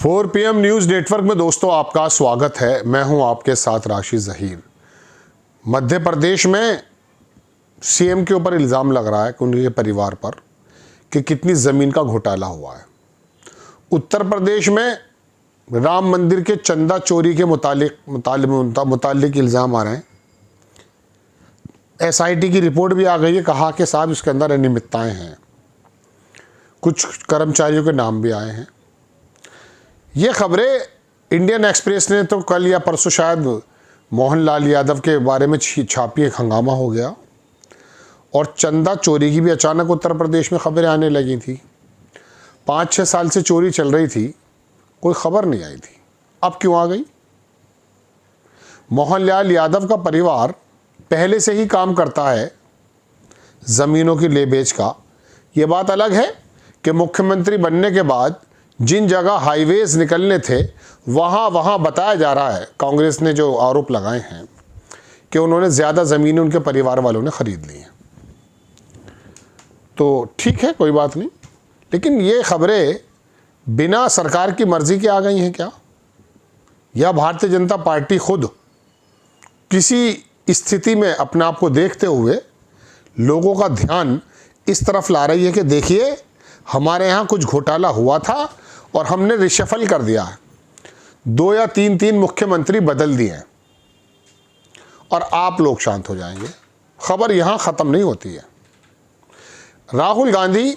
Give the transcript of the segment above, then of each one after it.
4 PM news network में दोस्तों आपका स्वागत है। मैं हूं आपके साथ राशि ज़हीर। मध्य प्रदेश में सीएम के ऊपर इल्ज़ाम लग रहा है कि उनके परिवार पर कि कितनी ज़मीन का घोटाला हुआ है। उत्तर प्रदेश में राम मंदिर के चंदा चोरी के मुतालिक इल्ज़ाम आ रहे हैं। SIT की रिपोर्ट भी आ गई है, कहा कि साहब इसके अंदर अनियमितताएँ हैं, कुछ कर्मचारियों के नाम भी आए हैं। ये खबरें इंडियन एक्सप्रेस ने तो कल या परसों शायद मोहनलाल यादव के बारे में छापी, एक हंगामा हो गया। और चंदा चोरी की भी अचानक उत्तर प्रदेश में खबरें आने लगी थी। 5-6 साल से चोरी चल रही थी, कोई खबर नहीं आई थी, अब क्यों आ गई? मोहनलाल यादव का परिवार पहले से ही काम करता है ज़मीनों की ले बेच का। ये बात अलग है कि मुख्यमंत्री बनने के बाद जिन जगह हाईवेज निकलने थे वहाँ बताया जा रहा है, कांग्रेस ने जो आरोप लगाए हैं कि उन्होंने ज़्यादा ज़मीनें उनके परिवार वालों ने ख़रीद ली हैं। तो ठीक है, कोई बात नहीं, लेकिन ये खबरें बिना सरकार की मर्ज़ी के आ गई हैं क्या? या भारतीय जनता पार्टी खुद किसी स्थिति में अपने आप को देखते हुए लोगों का ध्यान इस तरफ ला रही है कि देखिए हमारे यहाँ कुछ घोटाला हुआ था और हमने रिशफल कर दिया है, 2 या 3 मुख्यमंत्री बदल दिए हैं और आप लोग शांत हो जाएंगे। खबर यहाँ ख़त्म नहीं होती है। राहुल गांधी,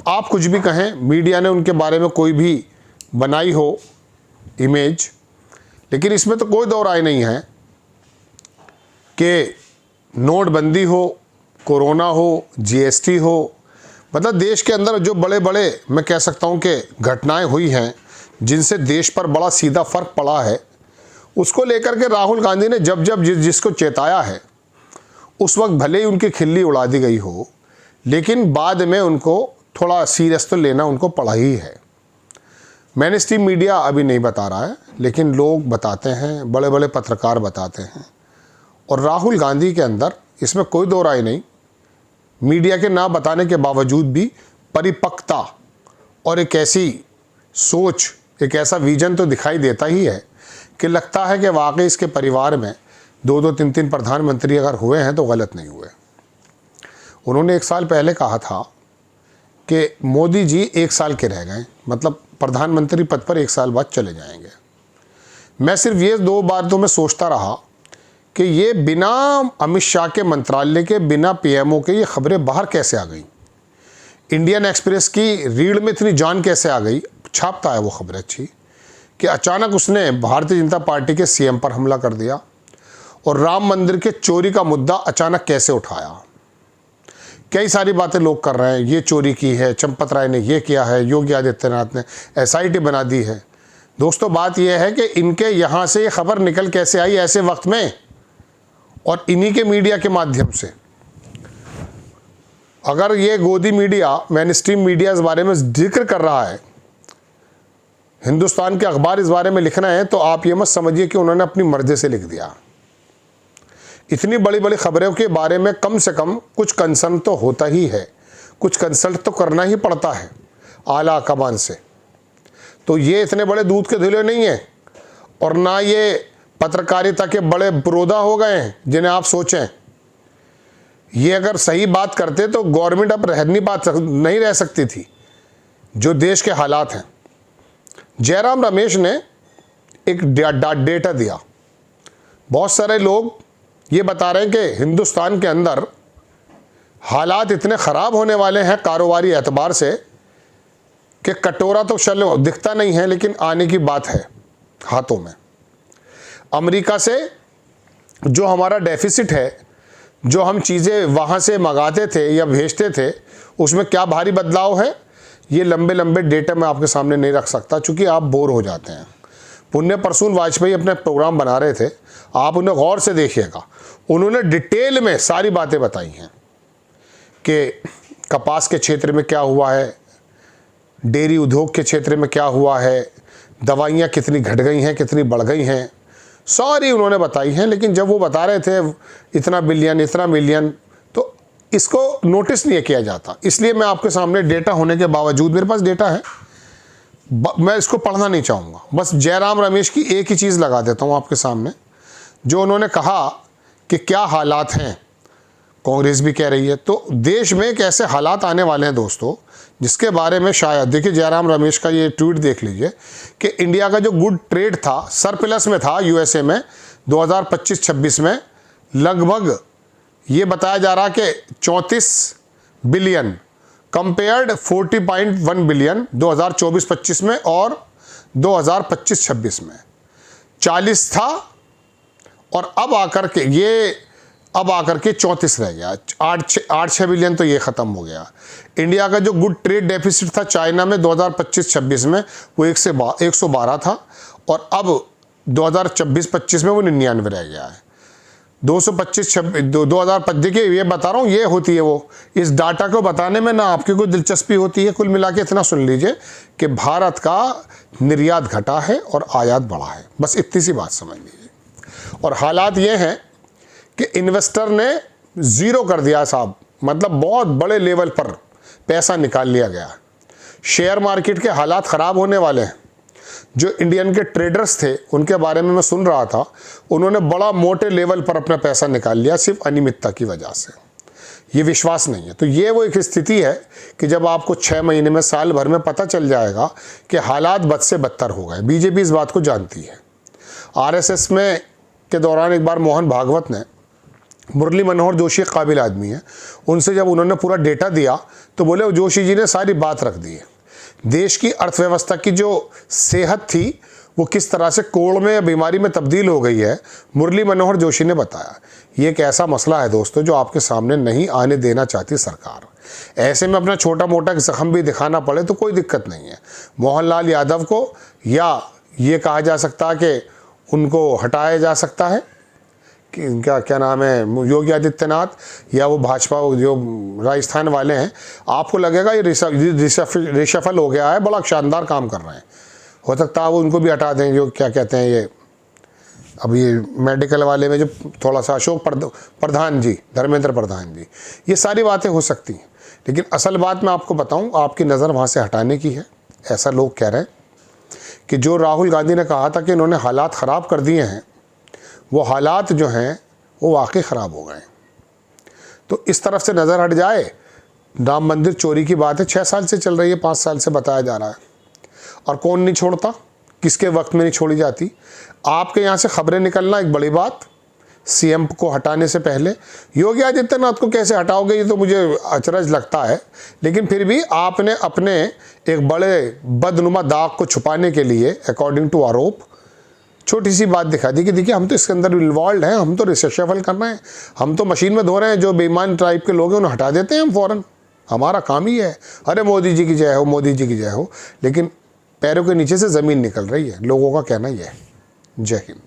आप कुछ भी कहें, मीडिया ने उनके बारे में कोई भी बनाई हो इमेज, लेकिन इसमें तो कोई दो राय नहीं है कि नोटबंदी हो, कोरोना हो, GST हो, मतलब देश के अंदर जो बड़े बड़े मैं कह सकता हूँ कि घटनाएं हुई हैं जिनसे देश पर बड़ा सीधा फ़र्क पड़ा है, उसको लेकर के राहुल गांधी ने जब जिसको चेताया है उस वक्त भले ही उनकी खिल्ली उड़ा दी गई हो, लेकिन बाद में उनको थोड़ा सीरियस तो लेना उनको पड़ा ही है। मेनस्ट्रीम मीडिया अभी नहीं बता रहा है, लेकिन लोग बताते हैं, बड़े बड़े पत्रकार बताते हैं। और राहुल गांधी के अंदर इसमें कोई दो राय नहीं, मीडिया के ना बताने के बावजूद भी परिपक्वता और एक ऐसी सोच, एक ऐसा विजन तो दिखाई देता ही है कि लगता है कि वाकई इसके परिवार में 2-2, 3-3 प्रधानमंत्री अगर हुए हैं तो गलत नहीं हुए। उन्होंने 1 साल पहले कहा था कि मोदी जी 1 साल के रह गए, मतलब प्रधानमंत्री पद पर 1 साल बाद चले जाएंगे। मैं सिर्फ ये 2 बार तो मैं सोचता रहा कि ये बिना अमित शाह के मंत्रालय के, बिना PMO के ये खबरें बाहर कैसे आ गई? इंडियन एक्सप्रेस की रीढ़ में इतनी जान कैसे आ गई? छापता है वो खबरें अच्छी कि अचानक उसने भारतीय जनता पार्टी के CM पर हमला कर दिया और राम मंदिर के चोरी का मुद्दा अचानक कैसे उठाया। कई सारी बातें लोग कर रहे हैं, ये चोरी की है, चंपत राय ने ये किया है, योगी आदित्यनाथ ने SIT बना दी है। दोस्तों बात यह है कि इनके यहाँ से ये खबर निकल कैसे आई ऐसे वक्त में, और इन्हीं के मीडिया के माध्यम से। अगर ये गोदी मीडिया, मेनस्ट्रीम मीडिया इस बारे में जिक्र कर रहा है, हिंदुस्तान के अखबार इस बारे में लिख रहे हैं, तो आप ये मत समझिए कि उन्होंने अपनी मर्जी से लिख दिया। इतनी बड़ी बड़ी खबरों के बारे में कम से कम कुछ कंसर्न तो होता ही है, कुछ कंसल्ट तो करना ही पड़ता है आला कमान से। तो ये इतने बड़े दूध के धुले नहीं है, और ना ये पत्रकारिता के बड़े पुरोधा हो गए हैं जिन्हें आप सोचें। ये अगर सही बात करते तो गवर्नमेंट अब नहीं रह सकती थी, जो देश के हालात हैं। जयराम रमेश ने एक डेटा दिया। बहुत सारे लोग ये बता रहे हैं कि हिंदुस्तान के अंदर हालात इतने ख़राब होने वाले हैं कारोबारी एतबार से कि कटोरा तो चलो दिखता नहीं है, लेकिन आने की बात है हाथों में। अमेरिका से जो हमारा डेफिसिट है, जो हम चीज़ें वहाँ से मंगाते थे या भेजते थे, उसमें क्या भारी बदलाव है, ये लंबे लंबे डेटा मैं आपके सामने नहीं रख सकता, चूँकि आप बोर हो जाते हैं। पुण्य प्रसून वाजपेयी अपने प्रोग्राम बना रहे थे, आप उन्हें गौर से देखिएगा। उन्होंने डिटेल में सारी बातें बताई हैं कि कपास के क्षेत्र में क्या हुआ है, डेयरी उद्योग के क्षेत्र में क्या हुआ है, दवाइयाँ कितनी घट गई हैं, कितनी बढ़ गई हैं, सारी उन्होंने बताई हैं। लेकिन जब वो बता रहे थे इतना बिलियन, इतना मिलियन, तो इसको नोटिस नहीं किया जाता। इसलिए मैं आपके सामने डेटा होने के बावजूद, मेरे पास डेटा है, मैं इसको पढ़ना नहीं चाहूँगा, बस जयराम रमेश की एक ही चीज़ लगा देता हूँ आपके सामने, जो उन्होंने कहा कि क्या हालात हैं, कांग्रेस भी कह रही है। तो देश में एक ऐसे हालात आने वाले हैं दोस्तों, जिसके बारे में शायद, देखिए जयराम रमेश का ये ट्वीट देख लीजिए कि इंडिया का जो गुड ट्रेड था सरप्लस में था यूएसए में 2025-26 में, लगभग ये बताया जा रहा कि 34 बिलियन कंपेयर्ड 40.1 बिलियन 2024-25 में, और 2025-26 में 40 था, और अब आकर के 34 रह गया। 8-6 बिलियन तो ये ख़त्म हो गया। इंडिया का जो गुड ट्रेड डेफिसिट था चाइना में 2025-26 में वो 112 था, और अब 2024-25 में वो 99 रह गया है। 2025 देखिए ये बता रहा हूँ, ये होती है वो, इस डाटा को बताने में ना आपकी कोई दिलचस्पी होती है। कुल मिला के इतना सुन लीजिए कि भारत का निर्यात घटा है और आयात बढ़ा है, बस इतनी सी बात समझ लीजिए। और हालात ये हैं कि इन्वेस्टर ने ज़ीरो कर दिया साहब, मतलब बहुत बड़े लेवल पर पैसा निकाल लिया गया। शेयर मार्केट के हालात ख़राब होने वाले हैं। जो इंडियन के ट्रेडर्स थे उनके बारे में मैं सुन रहा था, उन्होंने बड़ा मोटे लेवल पर अपना पैसा निकाल लिया सिर्फ अनियमितता की वजह से। ये विश्वास नहीं है। तो ये वो एक स्थिति है कि जब आपको 6 महीने में, साल भर में पता चल जाएगा कि हालात बद से बदतर हो गए। बीजेपी इस बात को जानती है। आरएसएस में के दौरान एक बार मोहन भागवत ने, मुरली मनोहर जोशी एक काबिल आदमी है, उनसे जब उन्होंने पूरा डेटा दिया तो बोले जोशी जी ने सारी बात रख दी है। देश की अर्थव्यवस्था की जो सेहत थी वो किस तरह से कोड़ में या बीमारी में तब्दील हो गई है, मुरली मनोहर जोशी ने बताया। ये एक ऐसा मसला है दोस्तों जो आपके सामने नहीं आने देना चाहती सरकार। ऐसे में अपना छोटा मोटा जख्म भी दिखाना पड़े तो कोई दिक्कत नहीं है। मोहनलाल यादव को, या ये कहा जा सकता है कि उनको हटाया जा सकता है कि इनका क्या नाम है, योगी आदित्यनाथ, या वो भाजपा जो राजस्थान वाले हैं, आपको लगेगा ये रिशफल हो गया है, बड़ा शानदार काम कर रहे हैं। हो सकता है वो उनको भी हटा दें, जो क्या कहते हैं ये, अब ये मेडिकल वाले में जो थोड़ा सा अशोक प्रधान जी, धर्मेंद्र प्रधान जी, ये सारी बातें हो सकती हैं। लेकिन असल बात मैं आपको बताऊं, आपकी नज़र वहाँ से हटाने की है। ऐसा लोग कह रहे हैं कि जो राहुल गांधी ने कहा था कि इन्होंने हालात ख़राब कर दिए हैं, वो हालात जो हैं वो वाकई ख़राब हो गए। तो इस तरफ से नज़र हट जाए। राम मंदिर चोरी की बात है 6 साल से चल रही है, 5 साल से बताया जा रहा है, और कौन नहीं छोड़ता, किसके वक्त में नहीं छोड़ी जाती। आपके यहाँ से खबरें निकलना एक बड़ी बात। सीएम को हटाने से पहले योगी आदित्यनाथ को कैसे हटाओगे, ये तो मुझे अचरज लगता है। लेकिन फिर भी आपने अपने एक बड़े बदनुमा दाग को छुपाने के लिए, अकॉर्डिंग टू आरोप, छोटी सी बात दिखा दी कि देखिए हम तो इसके अंदर इन्वॉल्व हैं, हम तो रिशफल कर रहे हैं, हम तो मशीन में धो रहे हैं, जो बेईमान ट्राइब के लोग हैं उन्हें हटा देते हैं हम फ़ौरन, हमारा काम ही है। अरे मोदी जी की जय हो, मोदी जी की जय हो। लेकिन पैरों के नीचे से ज़मीन निकल रही है, लोगों का कहना यह है। जय हिंद।